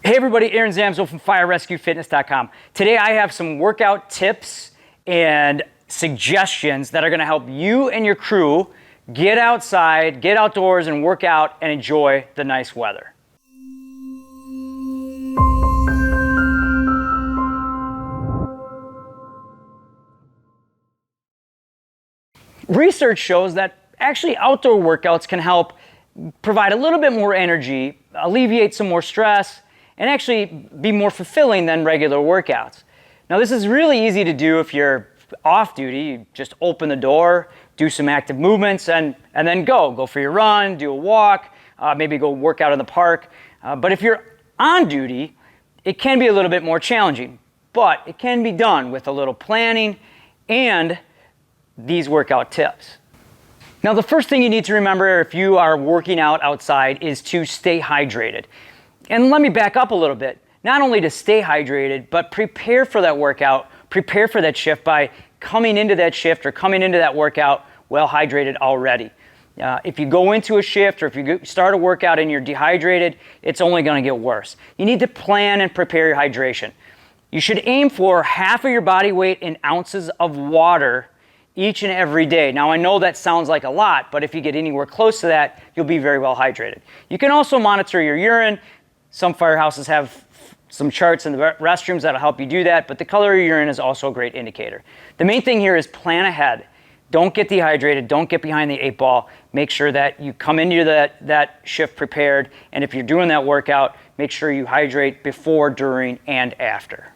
Hey everybody, Aaron Zamzow from FireRescueFitness.com. Today I have some workout tips and suggestions that are going to help you and your crew get outside, get outdoors, and work out and enjoy the nice weather. Research shows that actually outdoor workouts can help provide a little bit more energy, alleviate some more stress, and actually be more fulfilling than regular workouts. Now this is really easy to do if you're off duty. You just open the door, do some active movements, and then go for your run, do a walk, maybe go work out in the park. But if you're on duty, it can be a little bit more challenging, but it can be done with a little planning and these workout tips. Now the first thing you need to remember if you are working out outside is to stay hydrated. And let me back up a little bit. Not only to stay hydrated, but prepare for that workout, prepare for that shift by coming into that shift or coming into that workout well hydrated already. If you go into a shift or if you start a workout and you're dehydrated, it's only going to get worse. You need to plan and prepare your hydration. You should aim for half of your body weight in ounces of water each and every day. Now I know that sounds like a lot, but if you get anywhere close to that, you'll be very well hydrated. You can also monitor your urine. Some firehouses have some charts in the restrooms that'll help you do that, but the color of your urine is also a great indicator. The main thing here is plan ahead. Don't get dehydrated, don't get behind the 8 ball. Make sure that you come into that shift prepared, and if you're doing that workout, make sure you hydrate before, during, and after.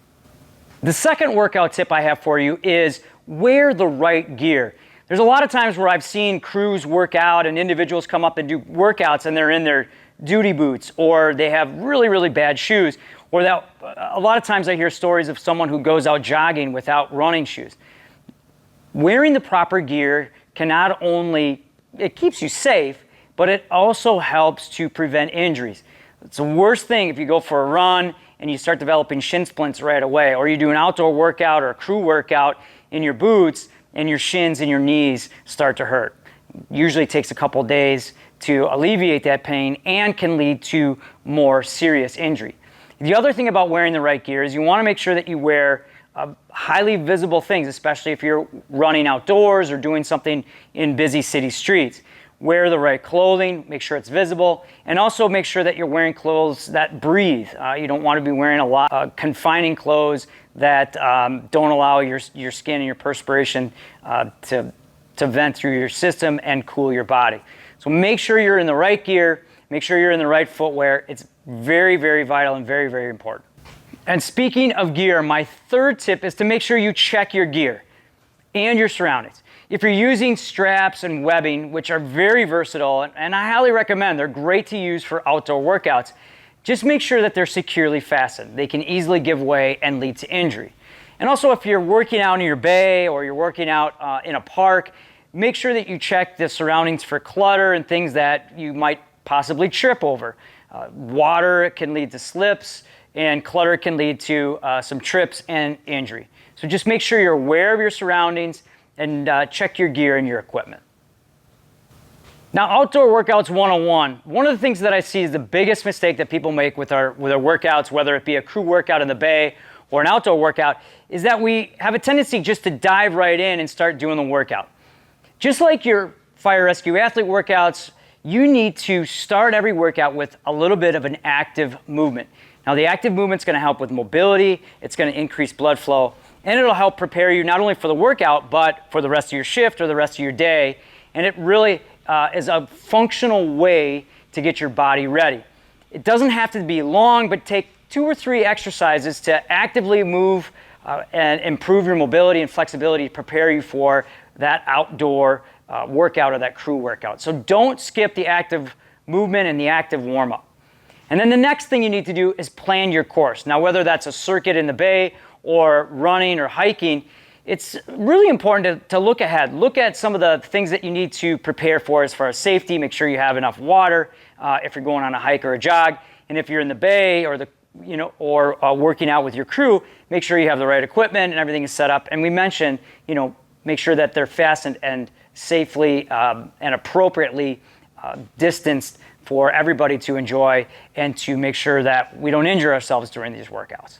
The second workout tip I have for you is wear the right gear. There's a lot of times where I've seen crews work out and individuals come up and do workouts and they're in their duty boots, or they have really, really bad shoes, or that a lot of times I hear stories of someone who goes out jogging without running shoes. Wearing the proper gear can not only, it keeps you safe, but it also helps to prevent injuries. It's the worst thing if you go for a run and you start developing shin splints right away, or you do an outdoor workout or a crew workout in your boots and your shins and your knees start to hurt. Usually takes a couple days to alleviate that pain and can lead to more serious injury. The other thing about wearing the right gear is you want to make sure that you wear highly visible things, especially if you're running outdoors or doing something in busy city streets. Wear the right clothing, make sure it's visible, and also make sure that you're wearing clothes that breathe. You don't want to be wearing a lot of confining clothes that don't allow your skin and your perspiration to vent through your system and cool your body. So make sure you're in the right gear, make sure you're in the right footwear. It's very, very vital and very, very important. And speaking of gear, my third tip is to make sure you check your gear and your surroundings. If you're using straps and webbing, which are very versatile, and I highly recommend, they're great to use for outdoor workouts, just make sure that they're securely fastened. They can easily give way and lead to injury. And also if you're working out in your bay or you're working out in a park, make sure that you check the surroundings for clutter and things that you might possibly trip over. Water can lead to slips, and clutter can lead to some trips and injury. So just make sure you're aware of your surroundings and check your gear and your equipment. Now, outdoor workouts 101. One of the things that I see is the biggest mistake that people make with our workouts, whether it be a crew workout in the bay or an outdoor workout, is that we have a tendency just to dive right in and start doing the workout. Just like your fire rescue athlete workouts, you need to start every workout with a little bit of an active movement. Now, the active movement's going to help with mobility, it's going to increase blood flow, and it'll help prepare you not only for the workout, but for the rest of your shift or the rest of your day. And it really is a functional way to get your body ready. It doesn't have to be long, but take 2 or 3 exercises to actively move and improve your mobility and flexibility to prepare you for that outdoor workout or that crew workout. So don't skip the active movement and the active warm-up. And then the next thing you need to do is plan your course. Now, whether that's a circuit in the bay or running or hiking, it's really important to look ahead. Look at some of the things that you need to prepare for as far as safety. Make sure you have enough water if you're going on a hike or a jog. And if you're in the bay or working out with your crew, make sure you have the right equipment and everything is set up. And we mentioned, make sure that they're fastened and safely and appropriately distanced for everybody to enjoy and to make sure that we don't injure ourselves during these workouts.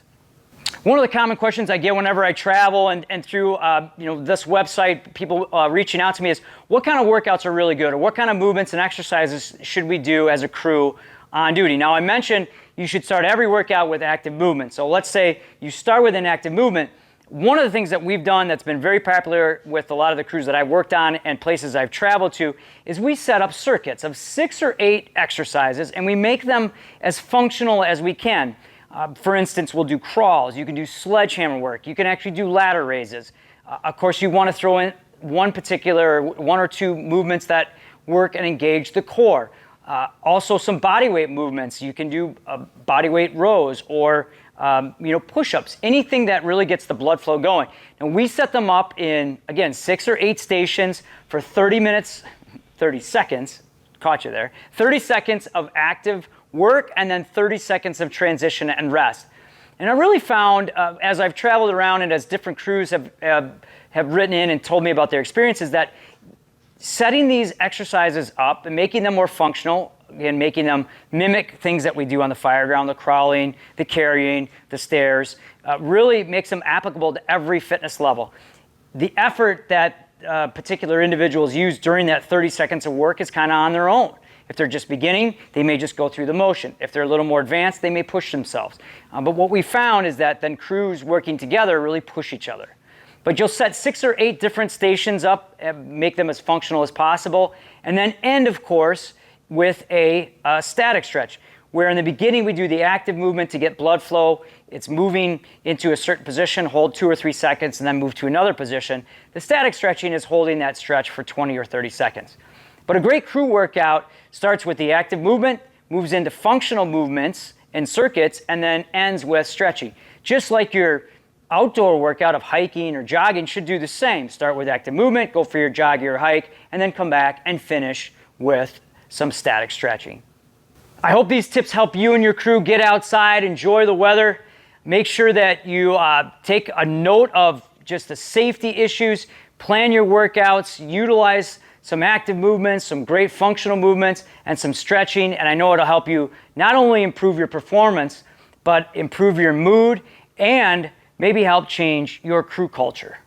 One of the common questions I get whenever I travel and through this website, people reaching out to me is, what kind of workouts are really good, or what kind of movements and exercises should we do as a crew on duty? Now, I mentioned you should start every workout with active movement. So let's say you start with an active movement. One of the things that we've done that's been very popular with a lot of the crews that I've worked on and places I've traveled to is we set up circuits of 6 or 8 exercises, and we make them as functional as we can. For instance, we'll do crawls. You can do sledgehammer work. You can actually do ladder raises. Of course, you want to throw in one or two movements that work and engage the core. Also, some body weight movements. You can do body weight rows or push-ups, anything that really gets the blood flow going. And we set them up in, again, 6 or 8 stations for 30 seconds, caught you there, 30 seconds of active work and then 30 seconds of transition and rest. And I really found, as I've traveled around and as different crews have written in and told me about their experiences, that setting these exercises up and making them more functional, again, making them mimic things that we do on the fire ground, the crawling, the carrying, the stairs, really makes them applicable to every fitness level. The effort that particular individuals use during that 30 seconds of work is kind of on their own. If they're just beginning, they may just go through the motion. If they're a little more advanced, they may push themselves. But what we found is that then crews working together really push each other. But you'll set 6 or 8 different stations up, make them as functional as possible, and then end, of course, with a static stretch, where in the beginning we do the active movement to get blood flow. It's moving into a certain position, hold 2 or 3 seconds, and then move to another position. The static stretching is holding that stretch for 20 or 30 seconds. But a great crew workout starts with the active movement, moves into functional movements and circuits, and then ends with stretching. Just like your outdoor workout of hiking or jogging should do the same. Start with active movement, go for your jog, your hike, and then come back and finish with some static stretching. I hope these tips help you and your crew get outside, enjoy the weather. Make sure that you take a note of just the safety issues, plan your workouts, utilize some active movements, some great functional movements, and some stretching, and I know it'll help you not only improve your performance, but improve your mood and maybe help change your crew culture.